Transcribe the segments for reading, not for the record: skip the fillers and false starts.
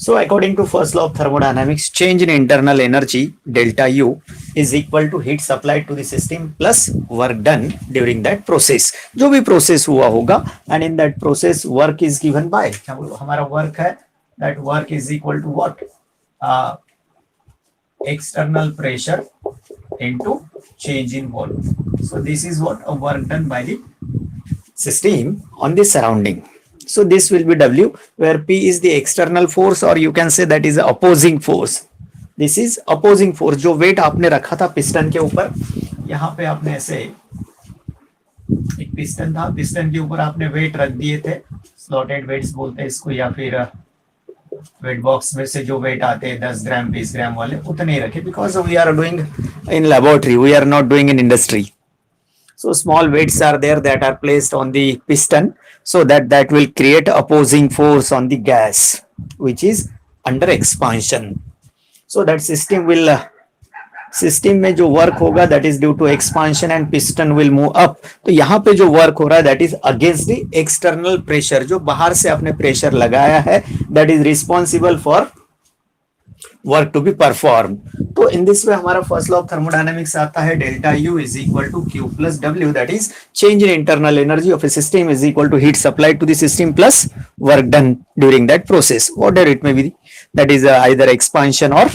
So according to first law of thermodynamics, change in internal energy delta U is equal to heat supplied to the system plus work done during that process. जो भी process हुआ होगा and in that process work is given by, हमारा work है, that work is equal to what? External pressure into change in volume. So this is what a work done by the system on the surrounding. So this will be W, where P is the external force, or you can say that is the opposing force. This is opposing force. जो weight आपने रखा था piston के ऊपर, यहाँ पे आपने ऐसे एक पिस्टन था, पिस्टन के ऊपर आपने वेट रख दिए थे, स्लॉटेड वेट्स बोलते हैं इसको, या फिर वेट बॉक्स में से जो वेट आते हैं 10 ग्राम 20 ग्राम वाले उतने ही रखे, because we are doing in laboratory, we are not doing in industry. So small weights are there that are placed on the piston, so that will create opposing force on the gas which is under expansion. So that system will system में जो work होगा that is due to expansion and piston will move up. तो यहाँ पे जो work हो रहा है that is against the external pressure, जो बाहर से आपने प्रेशर लगाया है, that is responsible for work to be performed. तो in this way हमारा first law of thermodynamics आता है delta U is equal to Q plus W, that is change in internal energy of a system is equal to heat supplied to the system plus work done during that process, whatever it may be, that is either expansion or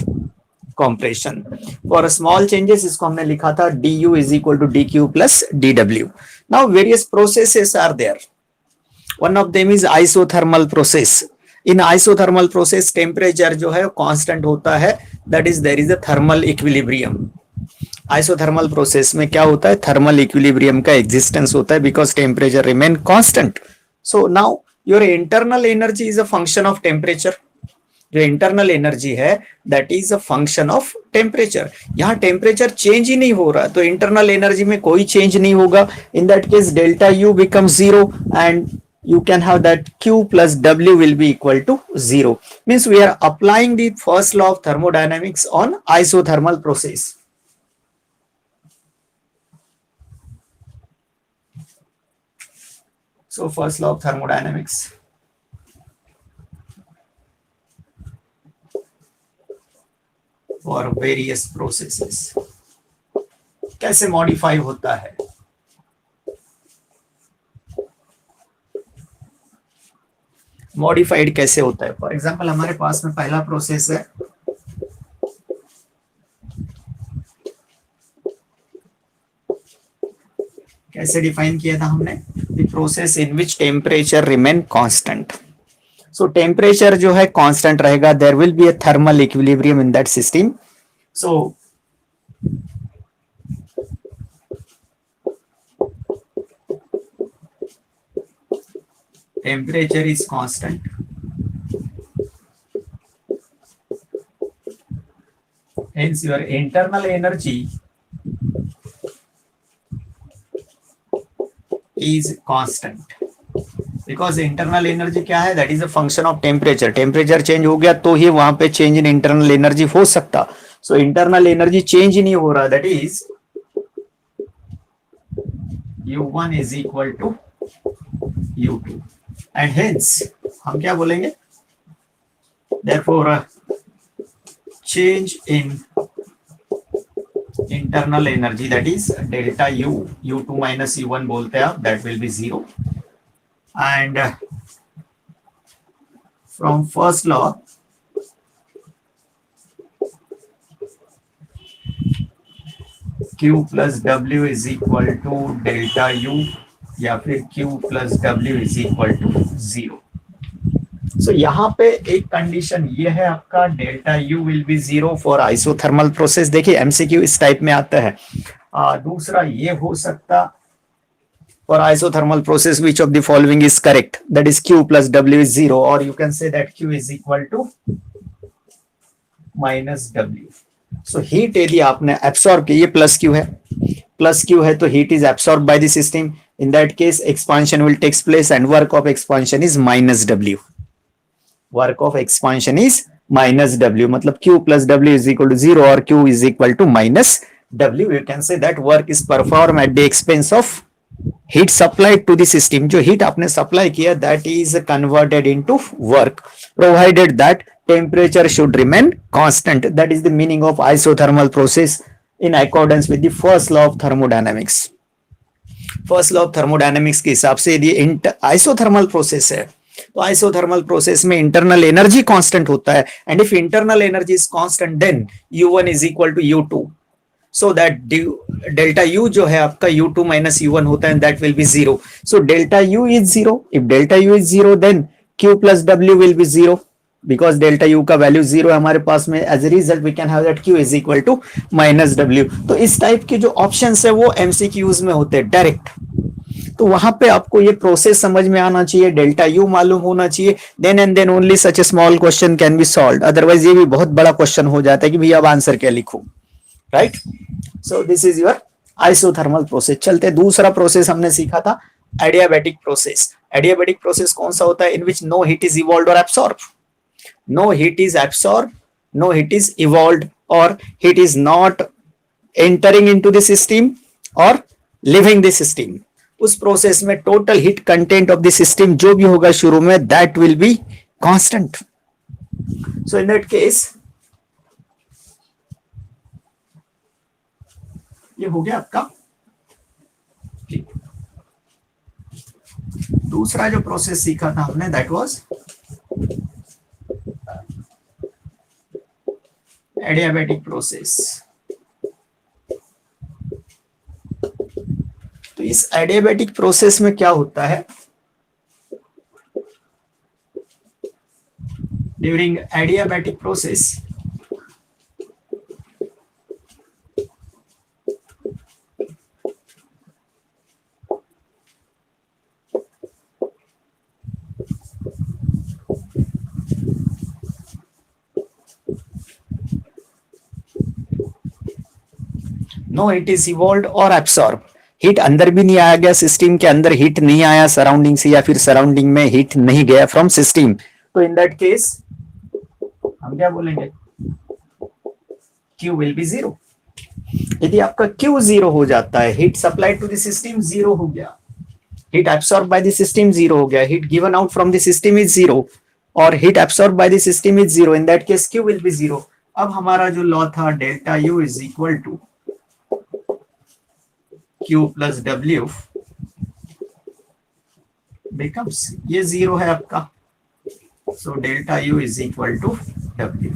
compression. For small changes इसको हमने लिखा था du is equal to dq plus dw. Now various processes are there. One of them is isothermal process. In isothermal process temperature जो है constant होता है, that is there is a thermal equilibrium. Isothermal process में क्या होता है, thermal equilibrium का existence होता है because temperature remain constant. So now your internal energy is a function of temperature. जो internal energy है that is a function of temperature. यहाँ temperature change ही नहीं हो रहा, तो internal energy में कोई change नहीं होगा. In that case delta U becomes 0 and you can have that Q plus W will be equal to 0. Means we are applying the first law of thermodynamics on isothermal process. So first law of thermodynamics. For various processes कैसे modify होता है. Modified कैसे होता है. For example हमारे पास में पहला प्रोसेस है, कैसे डिफाइन किया था हमने, the process in which temperature remain constant. So temperature जो है कांस्टेंट रहेगा, there will be a thermal equilibrium in that system. So temperature is constant, hence your internal energy is constant. Because internal energy क्या है, that is a function of temperature. Temperature change हो गया तो ही वहां पे change in internal energy हो सकता. So internal energy change ही नहीं हो रहा, that is U1 is equal to U2. And hence हम क्या बोलेंगे, therefore change in internal energy that is delta U, U2 minus U1 बोलते हैं आप, that will be 0. And from first law Q plus W is equal to delta U या फिर Q plus W is equal to 0. So यहाँ पे एक condition ये है आपका, delta U will be 0 for isothermal process. देखिए MCQ इस टाइप में आता है. दूसरा ये हो सकता, for isothermal process which of the following is correct, that is Q plus W is 0, or you can say that Q is equal to minus W. So heat यदि आपने absorb की, ये प्लस Q है, plus Q है तो heat is absorbed by the system. In that case expansion will takes place and work of expansion is minus W. Work of expansion is minus W, मतलब Q plus W is equal to 0 or Q is equal to minus W. You can say that work is performed at the expense of heat supplied to the system. जो heat आपने supply किया that is converted into work provided that temperature should remain constant. That is the meaning of isothermal process in accordance with the first law of thermodynamics. First law of thermodynamics के हिसाब से यदि isothermal process है तो isothermal process में internal energy constant होता है, and if internal energy is constant then U1 is equal to U2, so that delta U जो है आपका U2 माइनस U1 होता है, that will be zero. So delta U is zero. If delta U is zero then Q plus W will be zero, because delta U का value zero है हमारे पास में. As a result we can have that Q is equal to minus W. तो इस type के जो options है वो MCQs में होते हैं डायरेक्ट. तो वहां पे आपको ये प्रोसेस समझ में आना चाहिए, डेल्टा U मालूम होना चाहिए, then and then only such a small question can be solved. Otherwise ये भी बहुत बड़ा क्वेश्चन हो जाता है कि भैया अब आंसर क्या लिखूं, right. So this is your isothermal process. चलते दूसरा प्रोसेस हमने सीखा था एडियाबैटिक प्रोसेस. एडियाबैटिक प्रोसेस कौन सा होता है? In which no heat is evolved और absorb. No heat is absorbed, no heat is evolved, or heat is not entering into the system or leaving the system. उस process में total heat content of the system जो भी होगा शुरू में that will be constant. So in that case ये हो गया आपका. दूसरा जो प्रोसेस सीखा था हमने दैट वाज एडियाबैटिक प्रोसेस. तो इस एडियाबैटिक प्रोसेस में क्या होता है? During adiabatic process no heat is evolved और एब्सॉर्ब. हीट अंदर भी नहीं आया गया, सिस्टम के अंदर हीट नहीं आया सराउंडिंग से, या फिर सराउंडिंग में हीट नहीं गया फ्रॉम सिस्टम. तो इन दैट केस हम क्या बोलेंगे? Q will be zero. यदि आपका Q जीरो हो जाता है, heat supplied to the system zero हो गया, heat absorb by the system zero हो गया, heat given out from the system is zero, और heat absorb by the system is zero. In that case Q will be zero. अब हमारा जो law था delta U is equal to Q plus W becomes, ये zero है आपका, so delta U is equal to W.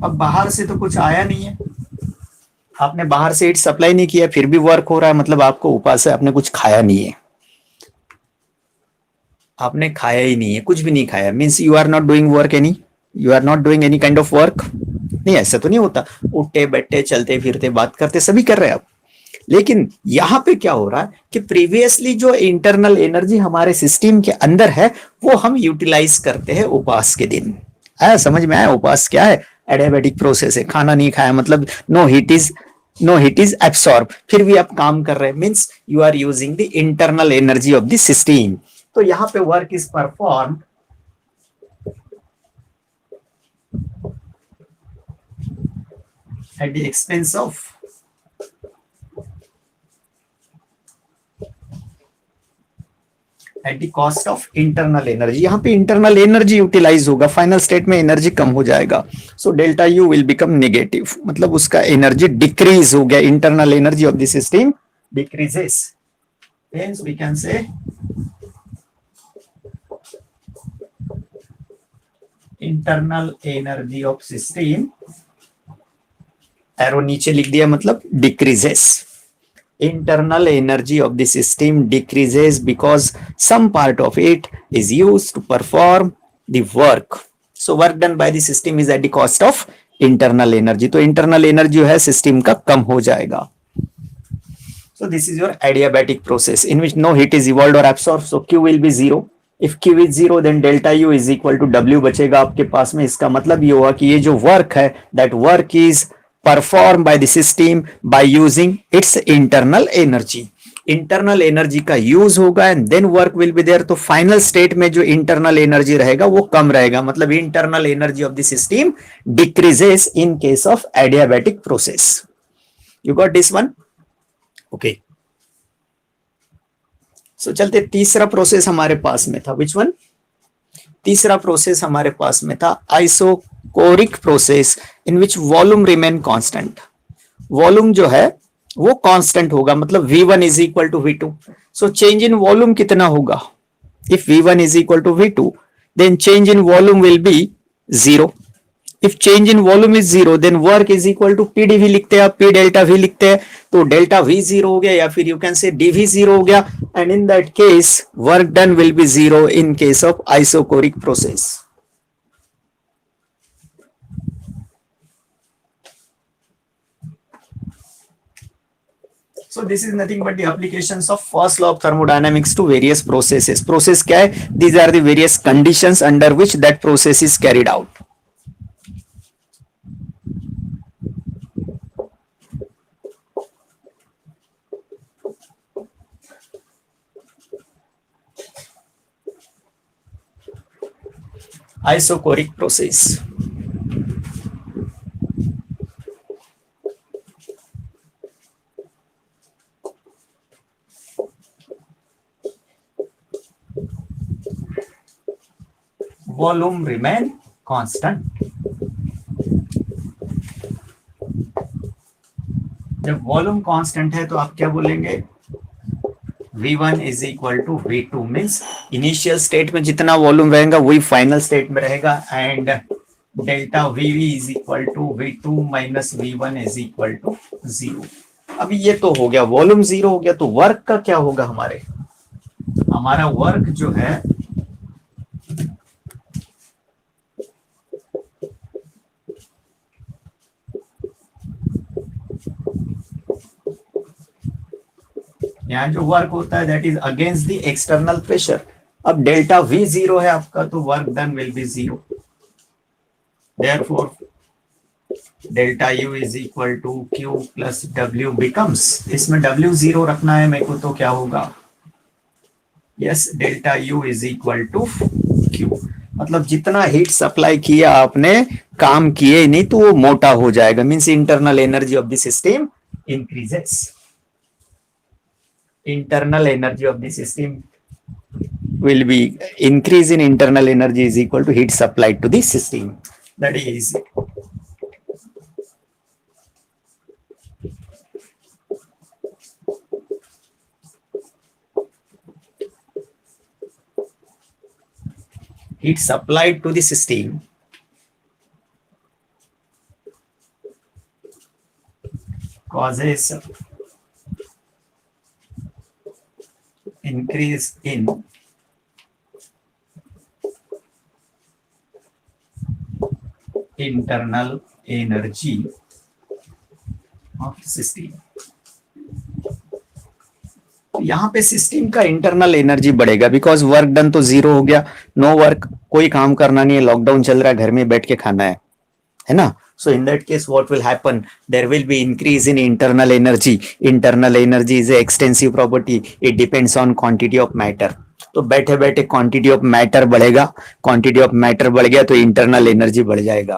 अब बाहर से तो कुछ आया नहीं है, आपने बाहर से हीट सप्लाई नहीं किया फिर भी वर्क हो रहा है, मतलब आपको ऊपर से आपने कुछ खाया नहीं है. आपने खाया ही नहीं है, कुछ भी नहीं खाया, means you are not doing work any, you are not doing any kind of work. नहीं, ऐसा तो नहीं होता. उठते बैठते चलते फिरते बात करते सभी कर रहे हैं आप. लेकिन यहाँ पे क्या हो रहा है कि प्रीवियसली जो इंटरनल एनर्जी हमारे सिस्टम के अंदर है वो हम यूटिलाइज करते हैं उपास के दिन. आया समझ में? आया उपास क्या है? एडियाबैटिक प्रोसेस है. खाना नहीं खाया मतलब नो हीट इज एब्सॉर्ब, फिर भी आप काम कर रहे हैं, means you are using the internal energy of the system. तो यहां पे work is perform at the expense of at the cost of internal energy. यहां पे इंटरनल एनर्जी यूटिलाइज होगा, फाइनल स्टेट में एनर्जी कम हो जाएगा. So delta U will become negative, मतलब उसका एनर्जी डिक्रीज हो गया, internal energy of the system decreases. Hence we can say internal energy of system, arrow नीचे लिख दिया, मतलब decreases. Internal energy of the system decreases because some part of it is used to perform the work. So work done by the system is at the cost of internal energy. तो internal energy जो है system का कम हो जाएगा. So this is your adiabatic process in which no heat is evolved or absorbed. So Q will be zero. If Q is zero, then delta U is equal to W बचेगा आपके पास में. इसका मतलब ये हुआ कि ये जो work है, that work is performed by the system by using its internal energy. Internal energy का यूज होगा and then work will be there. तो फाइनल स्टेट में जो इंटरनल एनर्जी रहेगा वो कम रहेगा, मतलब internal energy of the system decreases in case of adiabatic process. You got this one? Okay. चलते तीसरा प्रोसेस हमारे पास में था, विच वन? तीसरा प्रोसेस हमारे पास में था isochoric process in which volume remain constant. Volume जो है वो कांस्टेंट होगा, मतलब V1 is equal to V2। So change in volume कितना होगा? If V1 is equal to V2 then change in volume will be zero. If change in volume is zero then work is equal to P dV लिखते हैं, P delta we लिखते हैं, तो delta we zero हो गया या फिर you can say dV zero हो गया, and in that case work done will be zero in case of isochoric process. So this is nothing but the applications of first law of thermodynamics to various processes. Process क्या है? These are the various conditions under which that process is carried out. Isochoric process. Volume remain constant. जब volume constant है तो आप क्या बोलेंगे? V1 is equal to V2 means initial state में जितना वॉल्यूम रहेगा वही फाइनल स्टेट में रहेगा, and delta VV is equal to V2 minus V1 is equal to zero. अभी ये तो हो गया, वॉल्यूम जीरो हो गया, तो वर्क का क्या होगा? हमारा वर्क जो है यहाँ जो वर्क होता है that is against the external pressure. अब डेल्टा V जीरो है आपका, तो work done will be zero. Therefore delta U is equal to Q plus W becomes, इसमें W जीरो रखना है मेरे को, तो क्या होगा? Yes, delta U is equal to Q। मतलब जितना हीट सप्लाई किया आपने, काम किए नहीं तो वो मोटा हो जाएगा, means internal energy of the system increases. internal energy of the system will be increase in internal energy is equal to heat supplied to the system. That is heat supplied to the system causes increase in internal energy of system। यहाँ पे system का internal energy बढ़ेगा, because work done तो zero हो गया, no work, कोई काम करना नहीं है, लॉकडाउन चल रहा है, घर में बैठ के खाना है ना? So in that case what will happen? There will be increase in internal energy. Internal energy is a extensive property. It depends on quantity of matter. तो बैठे बैठे क्वांटिटी ऑफ मैटर बढ़ेगा, क्वांटिटी ऑफ मैटर बढ़ गया तो internal energy बढ़ जाएगा।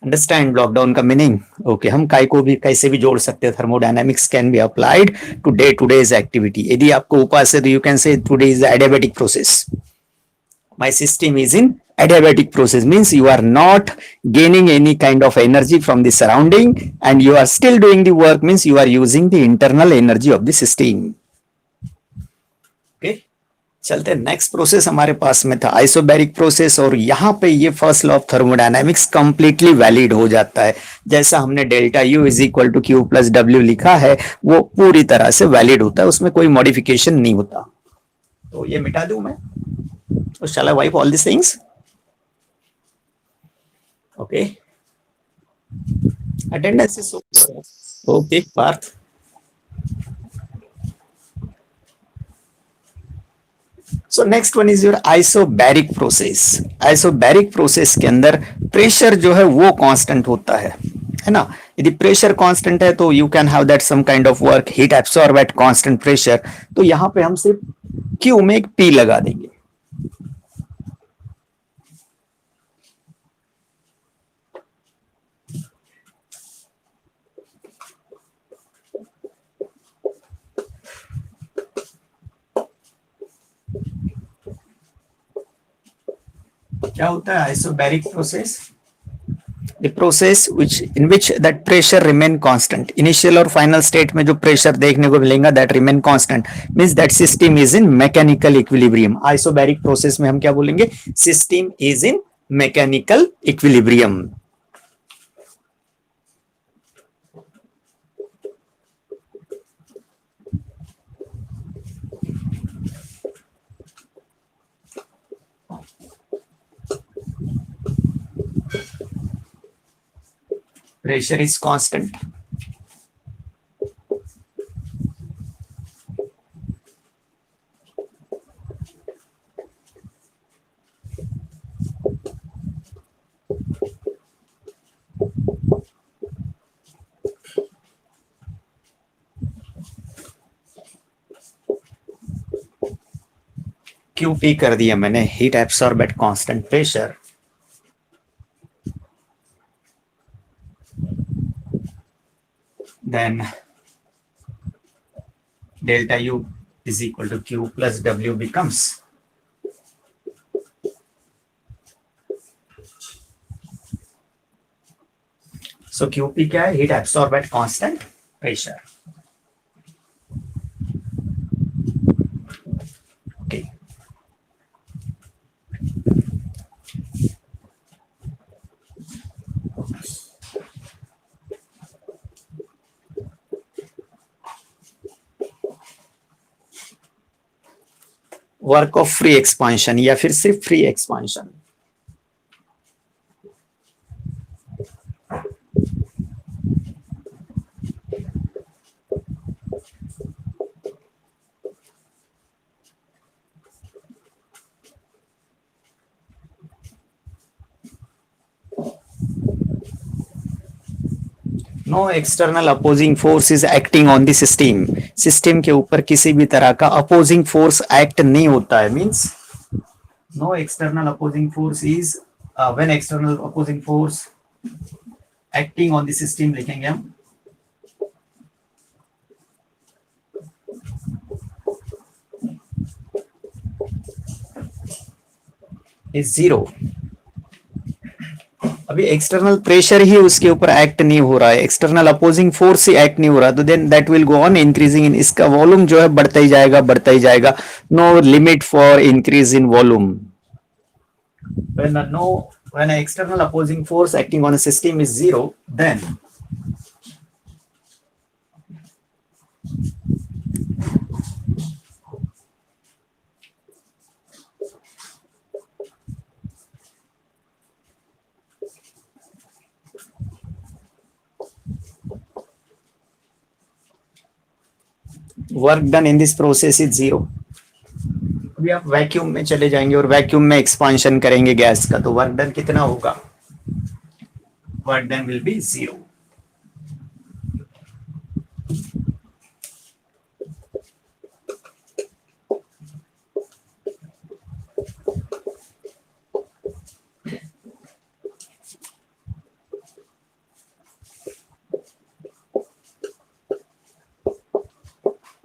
Understand lockdown का मीनिंग? ओके, हम काय को भी कैसे भी जोड़ सकते हैं। Thermodynamics can be applied two days activity. यदि आपको उपास है तो यू कैन से today is adiabatic process. My system is in adiabatic process, means you are not gaining any kind of energy from the surrounding and you are still doing the work, means you are using the internal energy of the system. Okay, चलते next process हमारे पास में था isobaric process, और यहाँ पे ये first law of thermodynamics completely valid हो जाता है। जैसा हमने delta U is equal to Q plus W लिखा है वो पूरी तरह से वैलिड होता है, उसमें कोई मॉडिफिकेशन नहीं होता। तो ये मिटा दूं मैं? So shall I wipe all these things? Okay. Attendance is okay, Parth. So next one is your isobaric process. Isobaric process के अंदर प्रेशर जो है वो कांस्टेंट होता है ना? यदि प्रेशर कांस्टेंट है तो you can have that some kind of work, heat absorb at constant pressure. तो यहाँ पे हम सिर्फ Q में एक P लगा देंगे। क्या होता है isobaric process? The process which in which that pressure remain constant. Initial और final state में जो pressure देखने को मिलेगा that remain constant means that system is in mechanical equilibrium. Isobaric process में हम क्या बोलेंगे? System is in mechanical equilibrium. Pressure is constant. QP कर दिया मैंने, heat absorb at constant pressure. Then delta U is equal to Q plus W becomes so QP क्या है? Heat absorb at constant pressure. Okay, work of free expansion या फिर सिर्फ free expansion. No external opposing force is acting on the system. System के ऊपर किसी भी तरह का अपोजिंग फोर्स एक्ट नहीं होता है. Means no external opposing force is when external opposing force acting on the system लिखेंगे हम. Is zero. अभी एक्सटर्नल प्रेशर ही उसके ऊपर एक्ट नहीं हो रहा है, एक्सटर्नल अपोजिंग फोर्स ही एक्ट नहीं हो रहा, तो then that will go on increasing in. इसका वॉल्यूम जो है बढ़ता ही जाएगा, बढ़ता ही जाएगा. No limit for increase in volume. when an external opposing force acting on a system is zero, then work done in this process is zero. अभी आप वैक्यूम में चले जाएंगे और वैक्यूम में एक्सपांशन करेंगे गैस का, तो वर्क डन कितना होगा? Work done will be zero.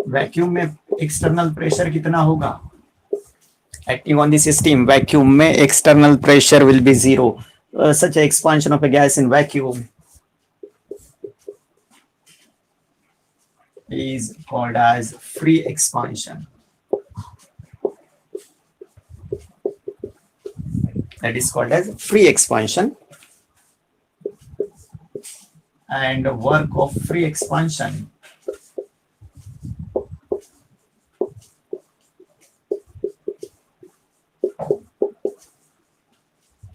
Vacuum में एक्सटर्नल प्रेशर कितना होगा? Acting on the system, vacuum में external pressure will be zero. Such expansion of a gas in vacuum is called as free expansion. That is called as free expansion. And work of free expansion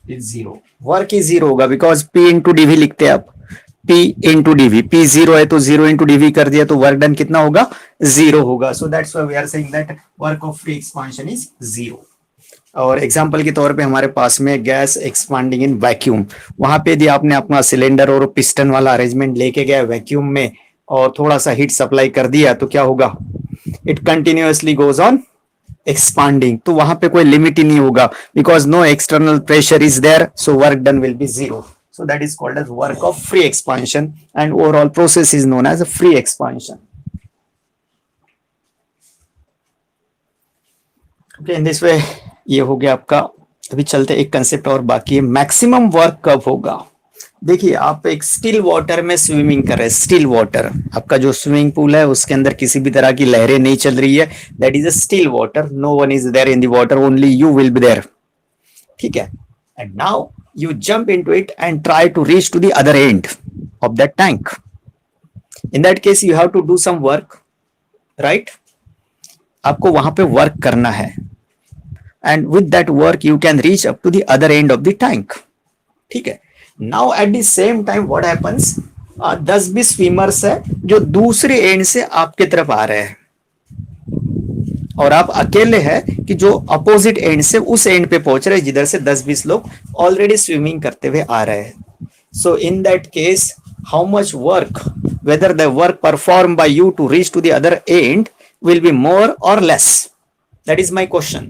is zero. Work ही zero होगा because P into dV लिखते हैं आप. P into dV, P zero है तो zero into DV कर दिया तो वर्क डन कितना होगा? जीरो होगा. So that's why we are saying that work of free expansion is zero. और एग्जांपल के तौर पे हमारे पास में गैस एक्सपांडिंग इन वैक्यूम, वहां पे यदि आपने अपना सिलेंडर और पिस्टन वाला अरेंजमेंट लेके गया वैक्यूम में और थोड़ा सा हीट सप्लाई कर दिया तो क्या होगा? It continuously goes on expanding. तो वहां पे कोई लिमिट ही नहीं होगा because no external pressure is there, so work done will be zero. So that is called as work of free expansion and overall process is known as a free expansion. Okay, in this way ये हो गया आपका अभी चलते एक concept और बाकी है, मैक्सिमम वर्क कब होगा। देखिए आप एक स्टिल वाटर में स्विमिंग कर रहे हैं, स्टिल वाटर, आपका जो स्विमिंग पूल है उसके अंदर किसी भी तरह की लहरें नहीं चल रही है, that is a still water, no one is there in the water, only you will be there, ठीक है। And now you jump into it and try to reach to the other end of that tank. In that case you have to do some work, right, आपको वहां पे work करना है, and with that work you can reach up to the other end of the tank, ठीक है। Now at the same time what happens, 10-20 swimmers है जो दूसरे एंड से आपके तरफ आ रहे हैं, और आप अकेले हैं कि जो अपोजिट एंड से उस एंड पे पहुंच रहे हैं जिधर से 10-20 लोग ऑलरेडी स्विमिंग करते हुए आ रहे हैं। So in that case how much work, whether the work performed by you to reach to the other end will be more or less, that is my question।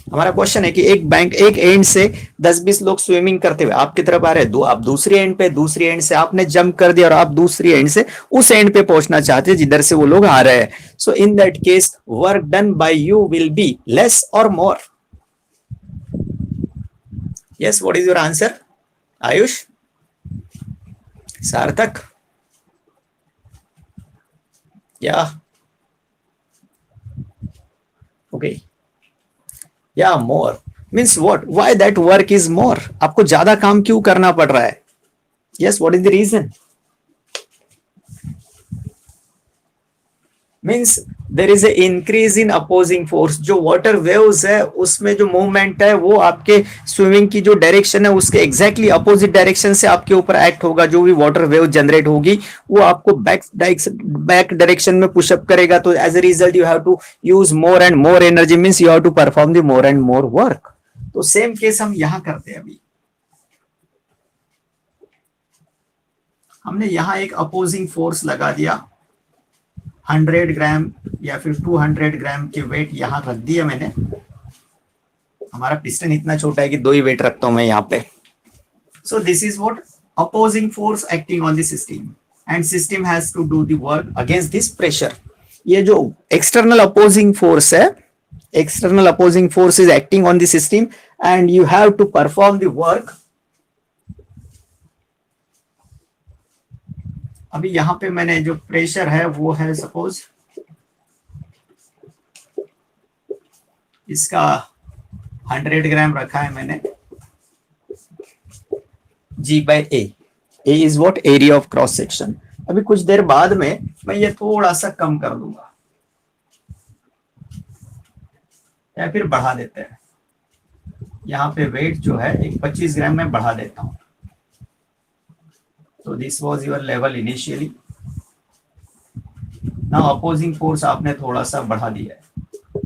हमारा क्वेश्चन है कि एक and से 10-20 लोग स्विमिंग करते हुए आपकी तरफ आ रहे हैं, आप दूसरी एंड पे, दूसरी एंड से आपने जंप कर दिया और आप दूसरी एंड से उस एंड पे पहुंचना चाहते हैं जिधर से वो लोग आ रहे हैं। So in that case work done by you will be less और more. Yes, what is your answer Ayush, Sarthak? Yeah. Okay. Yeah, more means what? Why that work is more? आपको ज्यादा काम क्यों करना पड़ रहा है? Yes, what is the reason? Means there is a increase in opposing force। जो वाटर वेव्स है उसमें जो मूवमेंट है वो आपके स्विमिंग की जो डायरेक्शन है उसके एग्जैक्टली अपोजिट डायरेक्शन से आपके ऊपर एक्ट होगा। जो भी वाटर वेव जनरेट होगी वो आपको बैक डायरेक्शन में पुशअप करेगा, तो as a result you have to use more and more energy, means you have to perform the more and more work. तो सेम केस हम यहां करते हैं। अभी हमने यहां एक अपोजिंग फोर्स लगा दिया, 100 ग्राम या फिर 200 ग्राम के वेट यहां रख दिया मैंने। हमारा पिस्टन इतना छोटा है कि 2 ही वेट रखता हूं मैं यहाँ पे। So this is what opposing force acting on the system, and system has to do the work against this pressure. ये जो एक्सटर्नल अपोजिंग फोर्स है, external opposing force is acting on the system and you have to perform the work. अभी यहां पे मैंने जो pressure है वो है, सपोज इसका 100 ग्राम रखा है मैंने, G/A। A is what? Area of cross section. अभी कुछ देर बाद में मैं ये थोड़ा सा कम कर दूंगा या फिर बढ़ा देते हैं। यहाँ पे वेट जो है एक 25 ग्राम में बढ़ा देता हूं। So this was your level initially. Now opposing force आपने थोड़ा सा बढ़ा दिया है।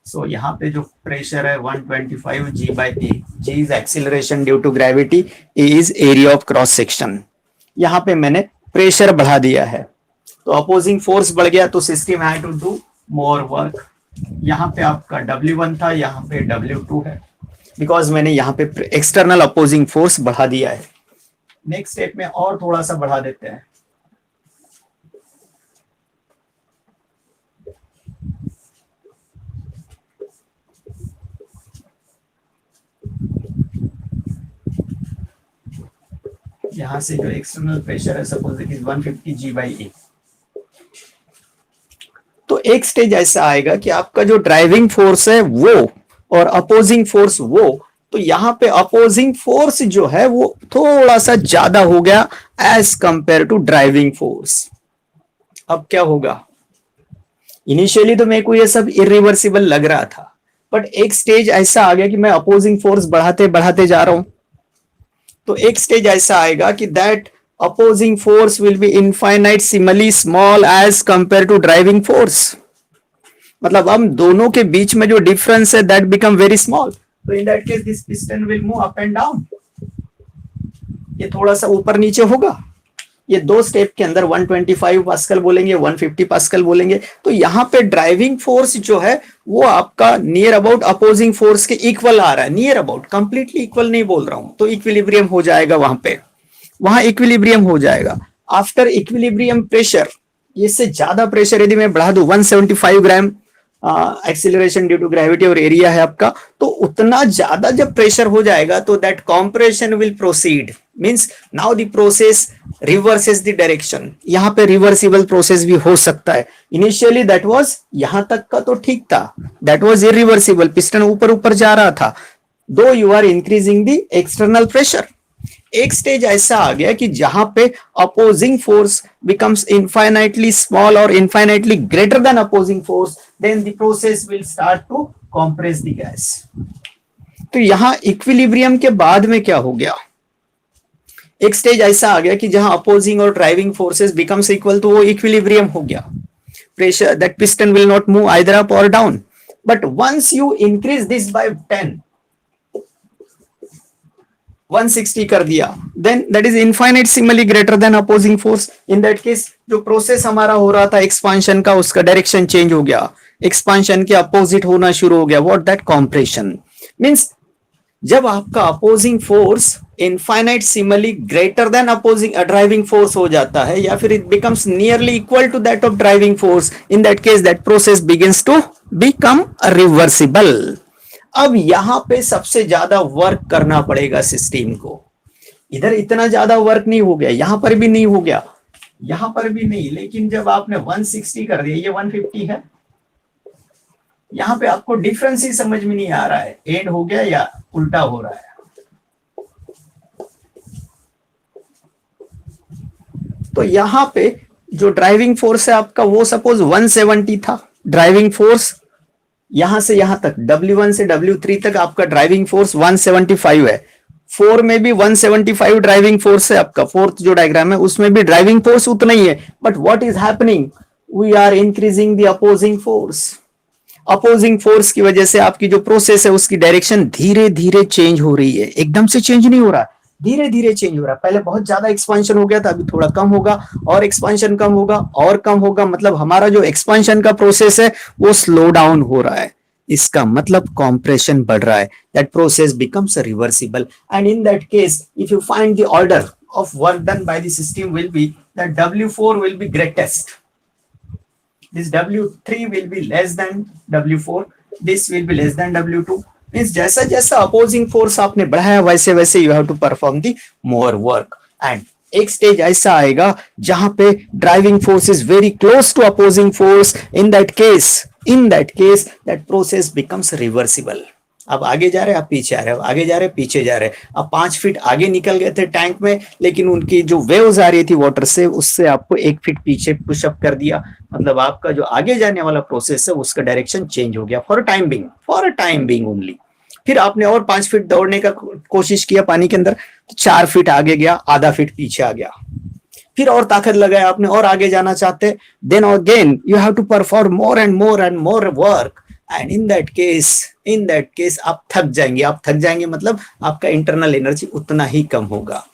So यहाँ पे जो प्रेशर है 125 G/A। G is acceleration due to gravity, A is area of cross section। यहाँ पे मैंने प्रेशर बढ़ा दिया है, तो अपोजिंग फोर्स बढ़ गया, तो system had to do more work. यहाँ पे आपका W1 था, यहाँ पे W2 है, बिकॉज मैंने यहाँ पे एक्सटर्नल अपोजिंग फोर्स बढ़ा दिया है। नेक्स्ट स्टेप में और थोड़ा सा बढ़ा देते हैं। यहां से जो एक्सटर्नल प्रेशर है सपोज इट इज 150 G/A। तो एक स्टेज ऐसा आएगा कि आपका जो ड्राइविंग फोर्स है वो और अपोजिंग फोर्स वो, तो यहां पे अपोजिंग फोर्स जो है वो थोड़ा सा ज्यादा हो गया as compare to driving force. अब क्या होगा? इनिशियली तो मेरे को ये सब इरिवर्सिबल लग रहा था, बट एक स्टेज ऐसा आ गया कि मैं अपोजिंग फोर्स बढ़ाते बढ़ाते जा रहा हूं, तो एक स्टेज ऐसा आएगा कि that opposing force will be infinitesimally small as compared to driving force। मतलब हम दोनों के बीच में जो डिफरेंस है that become very small। तो in that case this piston will move up and down। ये थोड़ा सा ऊपर नीचे होगा। ये दो स्टेप के अंदर 125 पास्कल बोलेंगे, 150 पास्कल बोलेंगे। तो यहाँ पे ड्राइविंग फोर्स जो है वो आपका नियर अबाउट अपोजिंग फोर्स के इक्वल आ रहा है, नियर अबाउट, कंप्लीटली इक्वल नहीं बोल रहा हूं। तो इक्विलिब्रियम हो जाएगा वहां पे, वहां इक्विलिब्रियम हो जाएगा। आफ्टर इक्विलिब्रियम प्रेशर, इससे ज्यादा प्रेशर यदि मैं बढ़ा दूं 175 ग्राम एक्सीलरेशन ड्यू टू ग्रेविटी और एरिया है आपका, तो उतना ज्यादा जब प्रेशर हो जाएगा तो that compression will proceed, means now the process reverses the direction. यहाँ पे रिवर्सिबल प्रोसेस भी हो सकता है। इनिशियली दैट वाज, यहां तक का तो ठीक था, दैट वाज इरिवर्सिबल, पिस्टन ऊपर ऊपर जा रहा था, though you are increasing the external pressure. एक स्टेज ऐसा आ गया कि जहां पे opposing force becomes infinitely small और infinitely greater than opposing force, then the process will start to compress the gas. तो यहां इक्विलिब्रियम के बाद में क्या हो गया, एक स्टेज ऐसा आ गया कि जहां अपोजिंग और ड्राइविंग फोर्सेस बिकम्स इक्वल, तो वो इक्विलिब्रियम हो गया। pressure, that piston will not move either up or down, but once you increase this by 10, 160 कर दिया, then that is infinitesimally greater than opposing force. In that case जो process हमारा हो रहा था एक्सपांशन का, उसका डायरेक्शन चेंज हो गया, एक्सपांशन के अपोजिट होना शुरू हो गया। व्हाट दैट कॉम्प्रेशन मींस, जब आपका opposing force infinitesimally greater than opposing driving force हो जाता है, या फिर it becomes nearly equal to that of driving force, in that case that process begins to become reversible. अब यहां पे सबसे ज्यादा वर्क करना पड़ेगा सिस्टम को। इधर इतना ज्यादा वर्क नहीं हो गया, यहां पर भी नहीं हो गया, यहां पर भी नहीं, लेकिन जब आपने 160 कर दिया, ये 150 है, यहां पे आपको डिफरेंस ही समझ में नहीं आ रहा है, एंड हो गया या उल्टा हो रहा है। तो यहां पे जो ड्राइविंग फोर्स है आपका, वो सपोज 170 था ड्राइविंग फोर्स, यहां से यहां तक W1 से W3 तक आपका ड्राइविंग फोर्स 175 है। 4 में भी 175 ड्राइविंग फोर्स है आपका, फोर्थ जो डायग्राम है उसमें भी ड्राइविंग फोर्स उतना ही है, but what is happening, we are increasing the opposing force. Opposing force की वजह से आपकी जो प्रोसेस है उसकी डायरेक्शन धीरे धीरे चेंज हो रही है, एकदम से चेंज नहीं हो रहा, धीरे धीरे चेंज हो रहा है। पहले बहुत ज्यादा एक्सपांशन हो गया था, अभी थोड़ा कम होगा, और एक्सपांशन कम होगा और कम होगा, मतलब हमारा जो एक्सपांशन का प्रोसेस है वो स्लो डाउन हो रहा है। इसका मतलब कॉम्प्रेशन बढ़ रहा है, that process becomes reversible, and in that case if you find the order of work done bye the system will B that W4 will be greatest, this W3 will be less than W4, this will be less than W2, means जैसा जैसा opposing force आपने बढ़ाया वैसे वैसे you have to perform the more work. And एक stage ऐसा आएगा जहां पे driving force is very close to opposing force, in that case that process becomes reversible. अब आगे जा रहे हैं, आप पीछे आ रहे हो, आगे जा रहे हैं, पीछे जा रहे हैं। अब 5 फीट आगे निकल गए थे टैंक में, लेकिन उनकी जो वेव्स आ रही थी वाटर से, उससे आपको 1 फीट पीछे पुशअप कर दिया, मतलब आपका जो आगे जाने वाला प्रोसेस है उसका डायरेक्शन चेंज हो गया for a time being only. फिर आपने और 5 फीट दौड़ने का कोशिश किया पानी के अंदर, तो 4 फीट आगे गया, आधा फीट पीछे आ गया, फिर और ताकत लगाया आपने और आगे जाना चाहते, then again you have to perform more and more work, and in that case आप थक जाएंगे, मतलब आपका इंटरनल एनर्जी उतना ही कम होगा।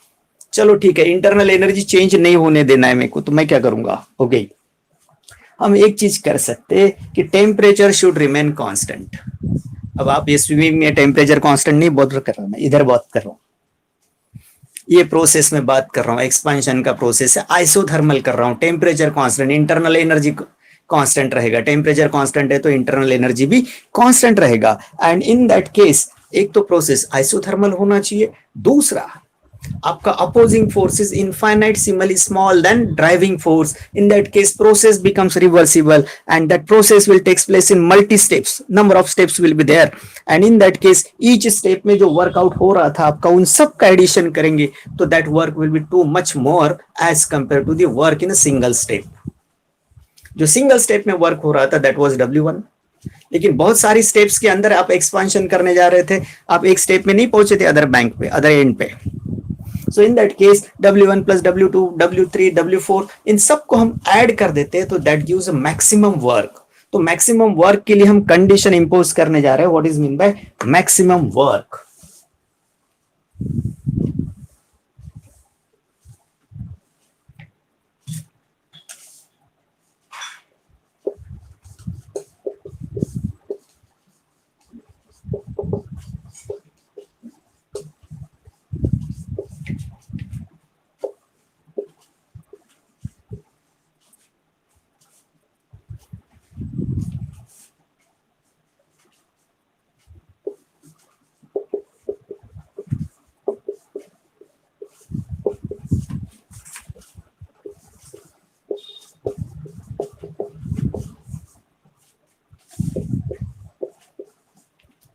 चलो ठीक है, इंटरनल एनर्जी चेंज नहीं होने देना है मेरे को, तो मैं क्या करूंगा, ओके, हम एक चीज कर सकते हैं कि टेम्परेचर शुड रिमेन कांस्टेंट। अब आप ये स्विमिंग में टेम्परेचर कांस्टेंट नहीं बात कर रहा, मैं इधर बात कर रहा हूं, ये प्रोसेस में बात कर रहा हूं, एक्सपेंशन का प्रोसेस है, आइसोथर्मल कर रहा हूं, temperature constant, internal energy constant रहेगा, टेम्परेचर कांस्टेंट है तो इंटरनल एनर्जी भी कांस्टेंट रहेगा। एंड इन दैट केस एक तो प्रोसेस आइसोथर्मल होना चाहिए, दूसरा आपका opposing force is infinitesimally small than driving force, in that case process becomes reversible, and that process will takes place in multi steps, number of steps will be there, and in that case each step में जो workout हो रहा था आपका, उन सब का addition करेंगे तो that work will be too much more as compare to the work in a single step. जो सिंगल स्टेप में वर्क हो रहा था दैट वाज W1, लेकिन बहुत सारी स्टेप्स के अंदर आप एक्सपांशन करने जा रहे थे, आप एक स्टेप में नहीं पहुंचे थे, अदर बैंक पे, अदर एंड पे। So in that case W1 plus W2 W3 W4 इन सबको हम ऐड कर देते हैं, तो that gives a maximum work. तो मैक्सिमम वर्क के लिए हम कंडीशन इंपोज करने जा रहे हैं, what is mean by maximum work.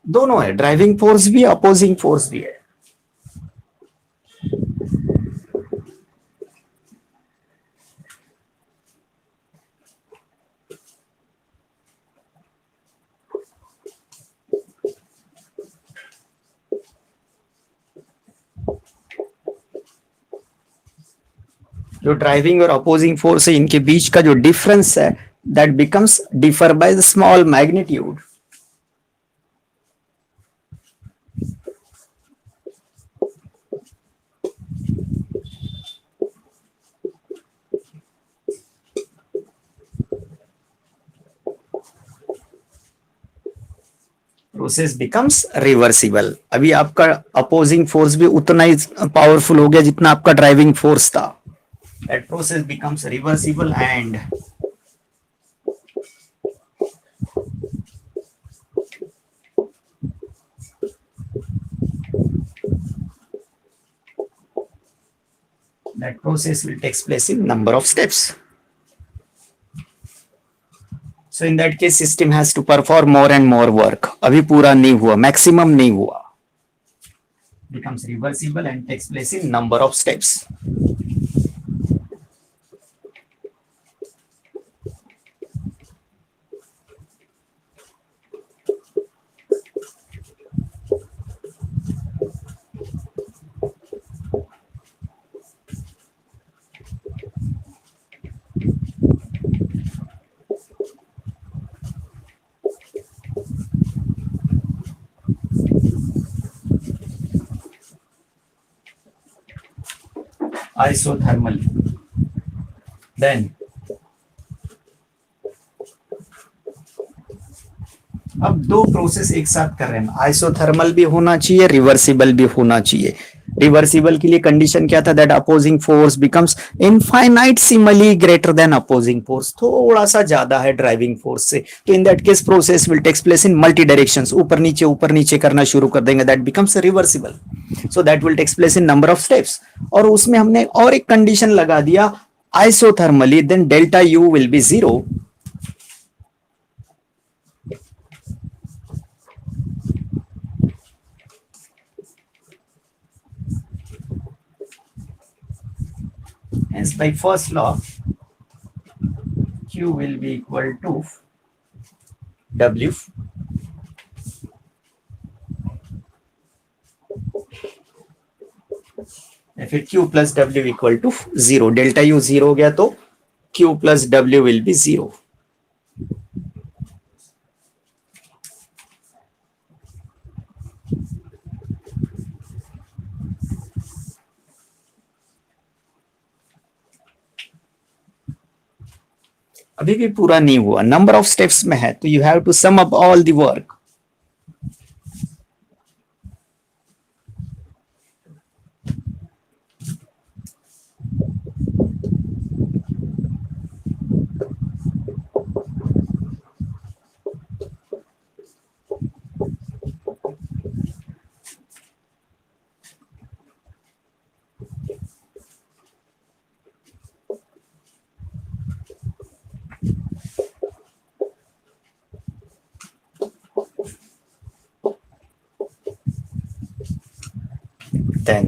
दोनों है, ड्राइविंग फोर्स भी है, अपोजिंग फोर्स भी है. जो ड्राइविंग और अपोजिंग फोर्स है इनके बीच का जो डिफरेंस है that becomes differ by the small magnitude. Process becomes reversible. अभी आपका अपोजिंग फोर्स भी उतना ही पावरफुल हो गया जितना आपका ड्राइविंग फोर्स था. That process becomes reversible and that process will take place in number of steps. So in that case system has to perform more and more work. अभी पूरा नहीं हुआ, maximum नहीं हुआ. Becomes reversible and takes place in number of steps. Isothermal. Then अब दो process एक साथ कर रहे हैं, आइसोथर्मल भी होना चाहिए, रिवर्सिबल भी होना चाहिए. रिवर्सिबल के लिए कंडीशन क्या था, that opposing force becomes infinitesimally greater than opposing force. थोड़ा सा ज्यादा है ड्राइविंग फोर्स से, तो in that case process will takes place in multi directions. ऊपर नीचे करना शुरू कर देंगे, that becomes reversible. So that will takes place in number of steps. और उसमें हमने और एक कंडीशन लगा दिया isothermally, then delta U will be zero. Hence, by first law, Q will be equal to W. फिर Q plus W equal to zero. Delta U zero हो गया तो Q plus W will be zero. अभी भी पूरा नहीं हुआ, number of steps में है, तो you have to sum up all the work. Then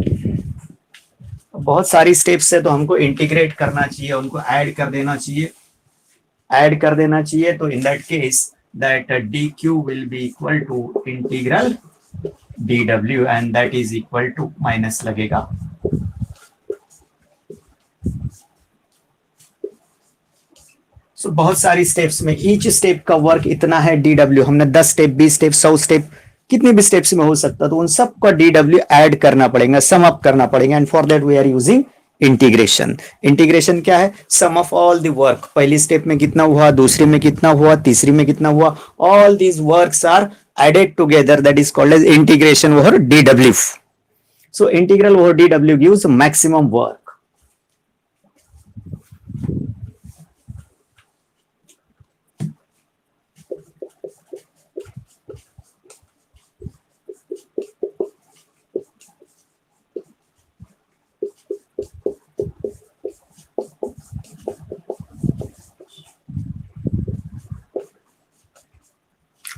बहुत सारी स्टेप्स है तो हमको इंटीग्रेट करना चाहिए, उनको ऐड कर देना चाहिए. तो in that case that dq will be equal to integral dw and that is equal to minus लगेगा. सो बहुत सारी स्टेप्स में ईच स्टेप का वर्क इतना है dw. हमने 10 स्टेप, 20 स्टेप, 100 स्टेप, कितनी भी स्टेप्स में हो सकता, तो उन सब का dw ऐड करना पड़ेगा, सम अप करना पड़ेगा. And for that we are using integration. Integration क्या है, sum of all the work. पहली स्टेप में कितना हुआ, दूसरी में कितना हुआ, तीसरी में कितना हुआ, all these works are added together, that is called as integration over dw. So integral over dw gives maximum work.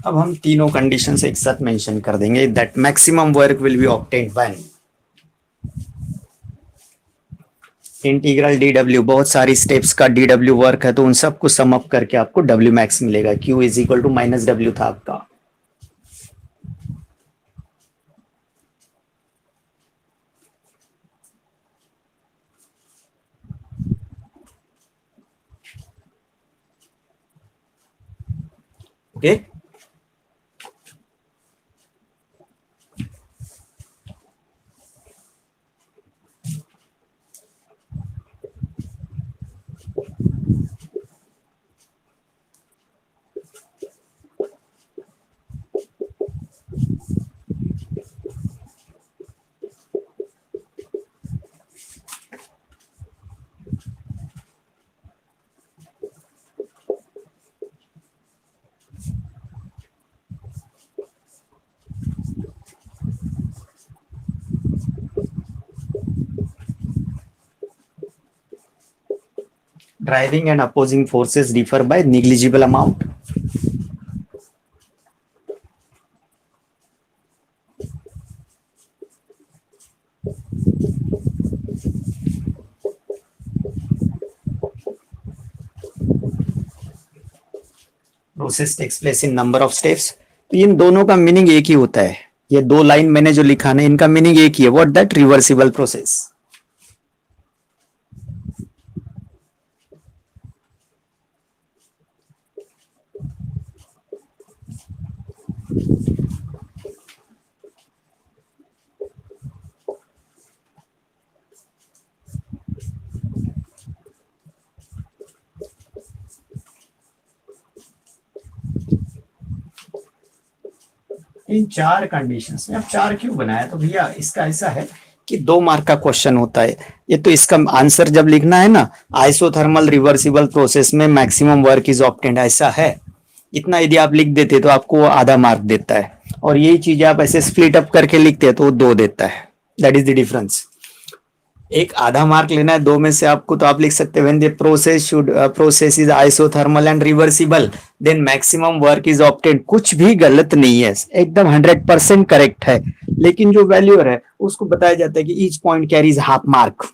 अब हम तीनों कंडीशंस एक साथ मेंशन कर देंगे that maximum work will be obtained when integral D W, बहुत सारी steps का डी डब्ल्यू वर्क है तो उन सबको सम अप करके आपको डब्ल्यू मैक्स मिलेगा। Q is equal to minus W था आपका। Okay, driving and opposing forces differ by negligible amount. Process takes place in number of steps. तो इन दोनों का मीनिंग एक ही होता है। ये दो लाइन मैंने जो लिखा है इनका मीनिंग एक ही है, व्हाट दैट रिवर्सिबल प्रोसेस। इन चार कंडीशंस में, अब चार क्यों बनाया, तो भैया इसका ऐसा है कि 2 मार्क का क्वेश्चन होता है ये, तो इसका आंसर जब लिखना है ना, आइसोथर्मल रिवर्सिबल प्रोसेस में मैक्सिमम वर्क इज ऑब्टेन्ड, ऐसा है, इतना यदि आप लिख देते तो आपको आधा मार्क देता है, और यही चीज आप ऐसे स्प्लिट अप करके लिखते हैं तो वो 2 देता है। That is the difference. एक आधा मार्क लेना है 2 में से आपको, तो आप लिख सकते हैं when the process is isothermal and reversible then maximum work is obtained. कुछ भी गलत नहीं है, एकदम 100% करेक्ट है, लेकिन जो वैल्यूअर है उसको बताया जाता है कि each point carries half mark.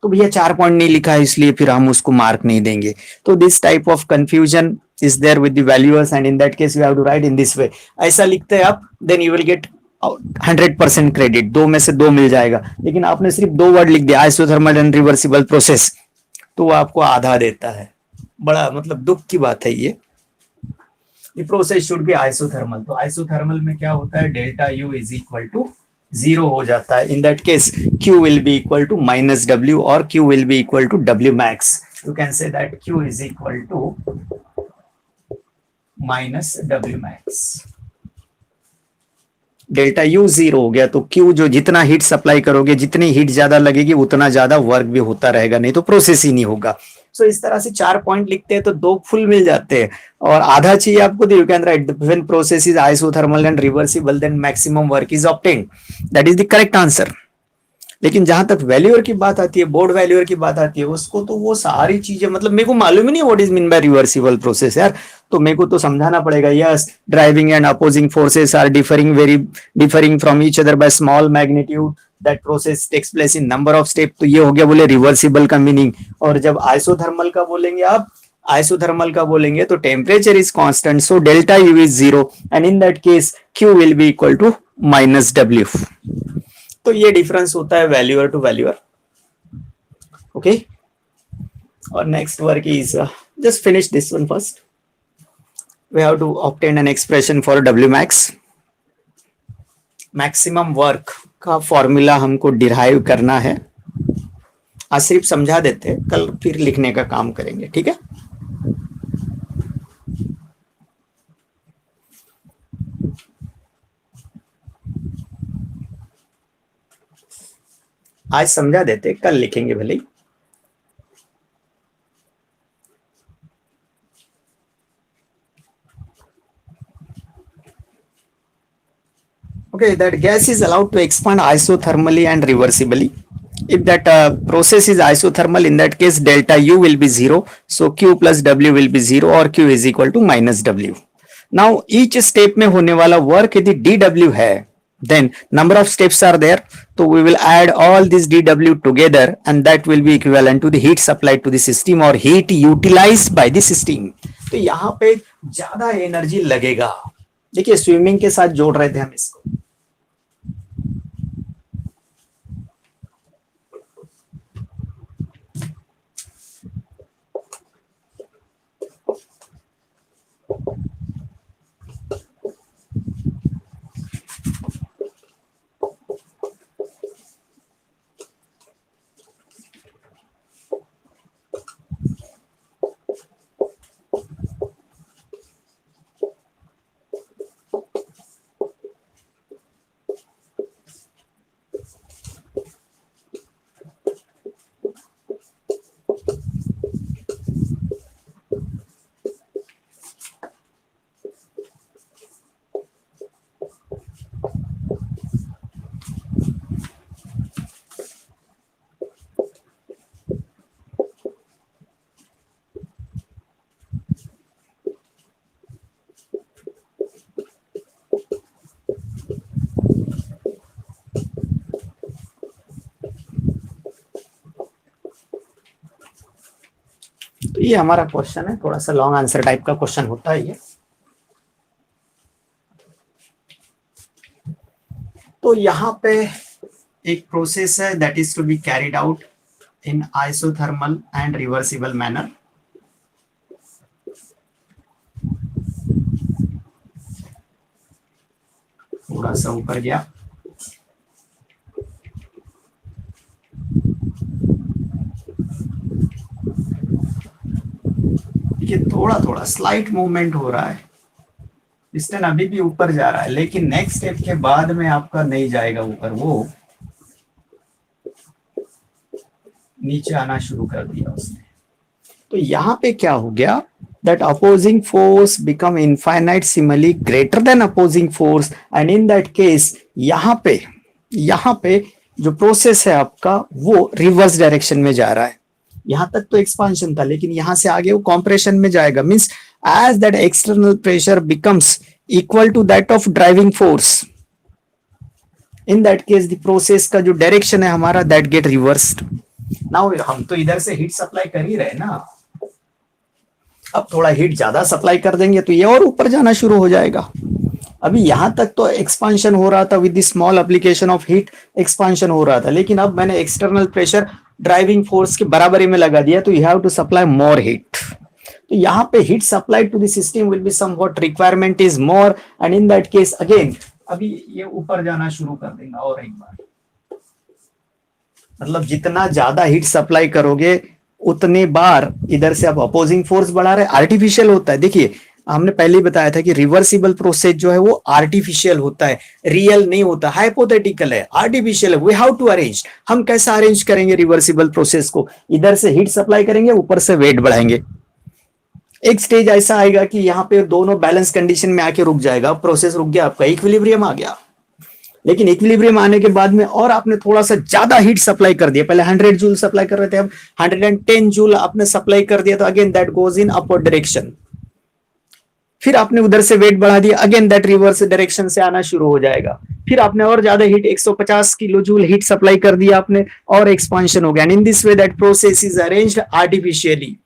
तो भैया 4 पॉइंट नहीं लिखा है इसलिए फिर हम उसको मार्क नहीं देंगे। तो this type of confusion is there with the valuers and in that case you have to write in this way. ऐसा लिखते हैं आप, then you will get 100% credit, 2 में से 2 मिल जाएगा। लेकिन आपने सिर्फ 2 वर्ड लिख दिया आइसोथर्मल एंड रिवर्सिबल प्रोसेस, तो वो आपको आधा देता है। बड़ा मतलब दुख की बात है ये। प्रोसेस शुड बी आइसोथर्मल, तो आइसोथर्मल में क्या होता है, delta U is equal to 0 हो जाता है। In that case Q will be equal to minus W और Q will be equal to W max. You can say that Q is equal to minus W max. Delta U 0 हो गया तो Q जो जितना heat supply करोगे, जितनी heat ज्यादा लगेगी उतना ज्यादा वर्क भी होता रहेगा, नहीं तो प्रोसेस ही नहीं होगा। सो इस तरह से 4 पॉइंट लिखते हैं तो 2 फुल मिल जाते हैं, और आधा चाहिए आपको, तो you can write when process is isothermal and reversible then maximum work is obtained. That is the correct answer. लेकिन जहां तक वैल्यूअर की बात आती है, बोर्ड वैल्यूअर की बात आती है, उसको तो वो सारी चीजें, मतलब मेरे को मालूम ही नहीं what is mean by reversible process यार, तो मेरे को तो समझाना पड़ेगा। Yes, driving and opposing forces are differing from each other by small magnitude, that process takes place in number of step. तो ये हो गया बोले रिवर्सिबल का मीनिंग। और जब आइसोथर्मल का बोलेंगे आप, आइसोथर्मल का बोलेंगे तो temperature is constant, so delta U is 0 and in that case Q will be equal to minus W. तो ये डिफरेंस होता है वैल्यूअर टू वैल्यूअर। ओके, और next work is just finish this one first. We have to obtain an expression for W max. Maximum work का formula हमको derive करना है। आज सिर्फ समझा देते हैं, कल फिर लिखने का काम करेंगे, ठीक है। आज समझा देते, कल लिखेंगे भले ही। Okay, that gas is allowed to expand isothermally and reversibly. If that process is isothermal, in that case delta U will be 0, so Q plus W will be 0 or Q is equal to minus W. Now each step में होने वाला work यदि dw है, then number of steps are there, so we will add all this dw together and that will be equivalent to the heat supplied to the system or heat utilized by the system. तो यहाँ पे ज्यादा energy लगेगा. देखिए swimming के साथ जोड़ रहे थे हम इसको. तो ये हमारा क्वेश्चन है, थोड़ा सा लॉन्ग आंसर टाइप का क्वेश्चन होता है ये. तो यहाँ पे एक प्रोसेस है that is to be carried out in isothermal and reversible manner. थोड़ा सा ऊपर गया. ये थोड़ा थोड़ा स्लाइट मूवमेंट हो रहा है. पिस्टन अभी भी ऊपर जा रहा है लेकिन नेक्स्ट स्टेप के बाद में आपका नहीं जाएगा ऊपर, वो नीचे आना शुरू कर दिया उसने. तो यहाँ पे क्या हो गया, that opposing force become infinitesimally greater than opposing force and in that case यहाँ पे जो प्रोसेस है आपका वो रिवर्स डायरेक्शन में जा रहा है. यहाँ तक तो एक्सपांशन था लेकिन यहाँ से आगे वो कॉम्प्रेशन में जाएगा. Means as that external pressure becomes equal to that of driving force, in that case the process का जो डायरेक्शन है हमारा that get reversed. now हम तो इधर से हीट सप्लाई कर ही रहे ना, अब थोड़ा हीट ज्यादा सप्लाई कर देंगे तो ये और ऊपर जाना शुरू हो जाएगा. अभी यहाँ तक तो एक्सपांशन हो रहा था with the small application of heat, expansion हो रहा था लेकिन अब मैंने एक्सटर्नल प्रेशर ड्राइविंग फोर्स के बराबरी में लगा दिया तो you have to supply more heat. तो यहाँ पे heat supply to the system will be somewhat requirement is more and in that case again अभी ये ऊपर जाना शुरू कर देगा और एक बार. मतलब जितना ज्यादा हीट सप्लाई करोगे उतने बार इधर से आप अपोजिंग फोर्स बढ़ा रहे. आर्टिफिशियल होता है. देखिए हमने पहले ही बताया था कि रिवर्सिबल प्रोसेस जो है वो आर्टिफिशियल होता है, रियल नहीं होता, हाइपोथेटिकल है, आर्टिफिशियल है. We have to arrange. हम कैसे अरेंज करेंगे रिवर्सिबल प्रोसेस को, इधर से हीट सप्लाई करेंगे ऊपर से वेट बढ़ाएंगे. एक स्टेज ऐसा आएगा कि यहाँ पे दोनों बैलेंस कंडीशन में आके रुक जाएगा, प्रोसेस रुक गया, आपका इक्विलिब्रियम आ गया. लेकिन इक्विलिब्रियम आने के बाद में और आपने थोड़ा सा ज्यादा हीट सप्लाई कर दिया. पहले 100 जूल सप्लाई कर रहे थे, अब 110 जूल आपने सप्लाई कर दिया तो again that goes in upward direction. फिर आपने उधर से वेट बढ़ा दिया, अगेन दैट रिवर्स डायरेक्शन से आना शुरू हो जाएगा. फिर आपने और ज्यादा heat 150 kilo joule heat supply कर दिया आपने और एक्सपांशन हो गया. And in this way that process is arranged artificially.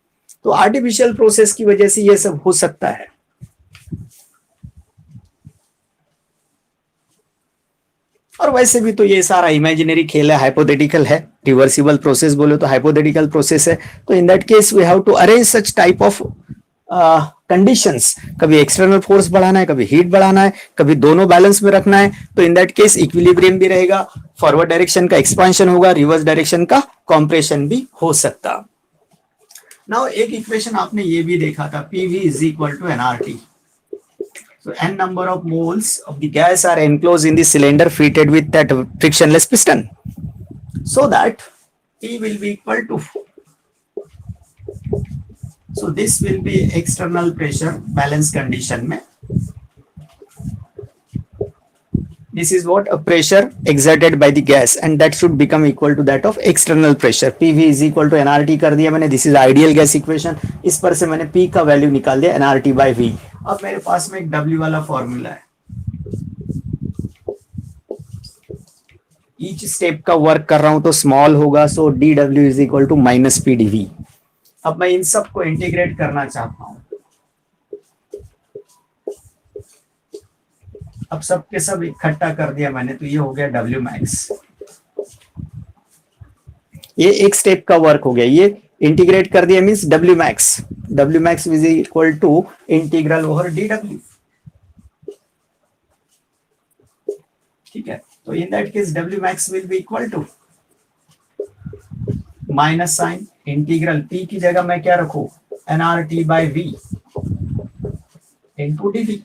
तो आर्टिफिशियल प्रोसेस की वजह से ये सब हो सकता है. और वैसे भी तो ये सारा इमेजिनरी खेल है, हाइपोथेटिकल है. रिवर्सिबल प्रोसेस बोले तो हाइपोथेटिकल प्रोसेस है. तो in that case we have to arrange such type of conditions. कभी एक्सटर्नल फोर्स बढ़ाना है, कभी हीट बढ़ाना है, कभी दोनों बैलेंस में रखना है. तो इन दैट केस इक्विलिब्रियम भी रहेगा, फॉरवर्ड डायरेक्शन का एक्सपांशन होगा, रिवर्स डायरेक्शन का कॉम्प्रेशन भी हो सकता. नाउ एक इक्वेशन आपने ये भी देखा था, PV is equal to nRT. So n number of moles of the gas are enclosed in the cylinder fitted with that frictionless piston. So that P will be equal to, so this will be external pressure balance condition में. This is what a pressure exerted by the gas and that should become equal to that of external pressure. PV is equal to nRT कर दिया मैंने. This is ideal gas equation. इस पर से मैंने P का value निकाल दिया nRT by V. अब मेरे पास में एक W वाला फॉर्मूला है, ईच स्टेप का वर्क कर रहा हूं तो स्मॉल होगा, so dW is equal to minus PdV। अब मैं इन सब को इंटीग्रेट करना चाहता हूं, अब सब के सब इकट्ठा कर दिया मैंने, तो ये हो गया W मैक्स। ये एक स्टेप का वर्क हो गया, ये इंटीग्रेट कर दिया means W max is equal to integral over dW। ठीक है, तो in that case W max will be equal to minus sign integral P की जगह मैं क्या रखूं, nRT by V into dV।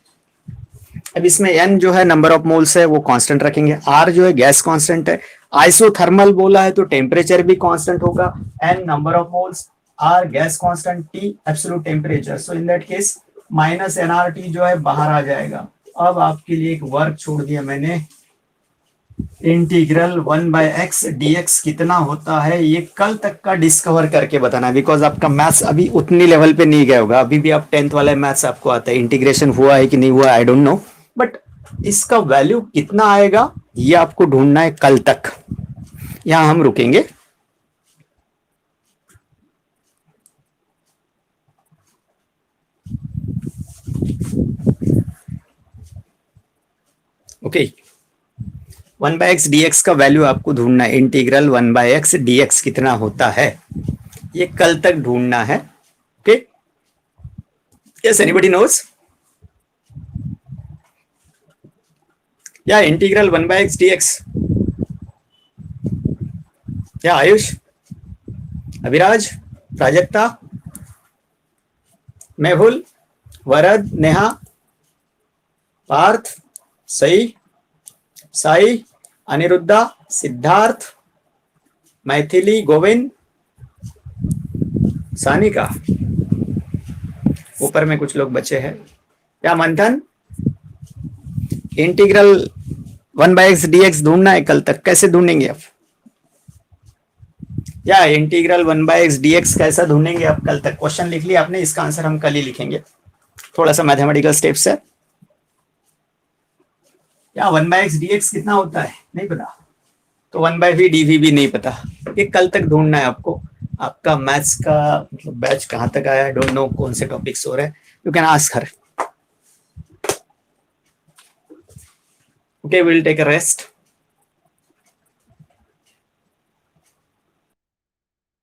अब इसमें n जो है नंबर ऑफ मोल्स है वो कांस्टेंट रखेंगे, R जो है गैस कांस्टेंट है, आइसोथर्मल बोला है तो टेम्परेचर भी कांस्टेंट होगा, n number of moles, R gas constant, T absolute temperature. So in that case minus nRT जो है बाहर आ जाएगा। अब आपके लिए एक वर्क छोड़ दिया मैंने, इंटीग्रल 1/x dx कितना होता है ये कल तक का डिस्कवर करके बताना, बिकॉज आपका मैथ्स अभी उतनी लेवल पे नहीं गया होगा, अभी भी आप 10th वाला मैथ्स आपको आता है, इंटीग्रेशन हुआ है कि नहीं हुआ आई डोंट नो, बट इसका वैल्यू कितना आएगा ये आपको ढूंढना है कल तक। यहां हम रुकेंगे। ओके, 1/x dx का वैल्यू आपको ढूंढना है, इंटीग्रल 1/x dx कितना होता है ये कल तक ढूंढना है। Okay, yes anybody knows? या इंटीग्रल 1/x dx, या आयुष, अभिराज, प्राजक्ता, मेहुल, वरद, नेहा, पार्थ, सई, साई, अनिरुद्धा, सिद्धार्थ, मैथिली, गोविंद, सानिका, ऊपर में कुछ लोग बचे हैं, या मंथन। इंटीग्रल 1/x dx ढूंढना है कल तक, कैसे ढूंढेंगे आप? या इंटीग्रल 1/x dx कैसा ढूंढेंगे आप कल तक? क्वेश्चन लिख लिया आपने, इसका आंसर हम कल ही लिखेंगे, थोड़ा सा मैथमेटिकल स्टेप्स है। या 1/x dx कितना होता है नहीं पता, तो 1/v dv भी नहीं पता, ये कल तक ढूंढना है आपको। आपका मैथ्स का मतलब बैच कहाँ तक आया, डोंट नो कौन से टॉपिक्स हो रहे हैं, you can ask her. Okay, will take a rest.